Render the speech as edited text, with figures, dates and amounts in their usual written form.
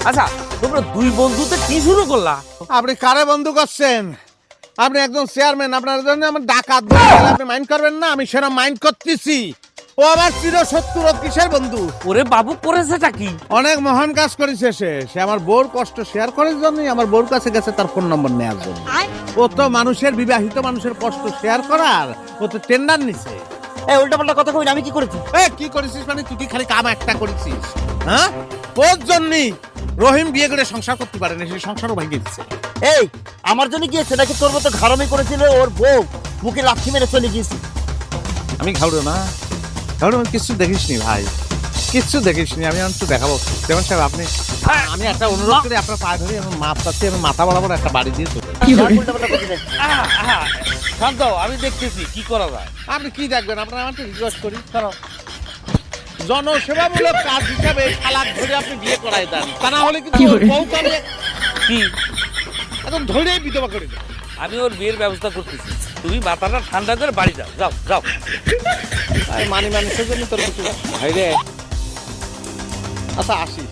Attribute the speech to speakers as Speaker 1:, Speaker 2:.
Speaker 1: আচ্ছা তোমরা দুই বন্ধুতে কি শুরু করলা?
Speaker 2: আপনি কারে বন্ধু করছেন? আপনি একজন চেয়ারম্যান, আপনার জন্য আমার ডাকাত বলে আপনি মাইন্ড করবেন না? আমি সেটা মাইন্ড করতেছি। ও আমার চির শত্রু, কিসের বন্ধু?
Speaker 1: ওরে বাবু করেছেটা কি?
Speaker 2: অনেক মহান কাজ করেছে সে। সে আমার বউর কষ্ট শেয়ার করার জন্যই আমার বউর কাছে গেছে তার ফোন নম্বর নেওয়ার জন্য। ও তো মানুষের, বিবাহিত মানুষের কষ্ট শেয়ার করার ও তো টেন্ডার নিছে।
Speaker 3: এই উল্টাপাল্টা কথা কই না, আমি কি করেছি?
Speaker 2: কি করেছিস মানে? তুই কি খালি কাম একটা করেছিস? হ্যাঁ, ওর জন্যই রহিম বিয়ে করে সংসার করতে পারে না, সেই সংসারও ভেঙে দিচ্ছে।
Speaker 3: এই আমার জন্য গিয়েছে নাকি তোর মতো ঘাড়মি করেছিল ওর বউ? মুখে লাথি মেরে চলে গিয়েছি।
Speaker 2: আমি ঘাউড়ো না, ঘাউড়ো কিছু দেখিসনি ভাই, কিচ্ছু দেখিসনি। আমি একটু দেখাবো যেমন সাহেব আপনি, আমি একটা অনুরোধ করি, আপনার পায়ে ধরে এবং মাপ চাচ্ছি, আমি মাথা বরাবর একটা বাড়ি দিয়ে দেবো।
Speaker 3: উল্টাপাল্টা করবি না।
Speaker 1: শান্ত হও, আমি দেখতেছি কি করা যায়।
Speaker 2: আপনি কি দেখবেন? আপনার আমাকে রিকোয়েস্ট করি, জনসেবামূলক কাজ হিসাবে খালাক ধরে আপনি বিয়ে করাই দেন, তা না হলে কিন্তু ওর বউকে আমি
Speaker 1: কি?
Speaker 2: একদম ধরেই বিধবা করে দেবো।
Speaker 1: আমি ওর বিয়ের ব্যবস্থা করতেছি, তুমি মাথাটা ঠান্ডা করে বাড়ি যাও, যাও যাও।
Speaker 2: মানি মানুষের জন্য তোর কিছু ভাই রে। আচ্ছা আসি।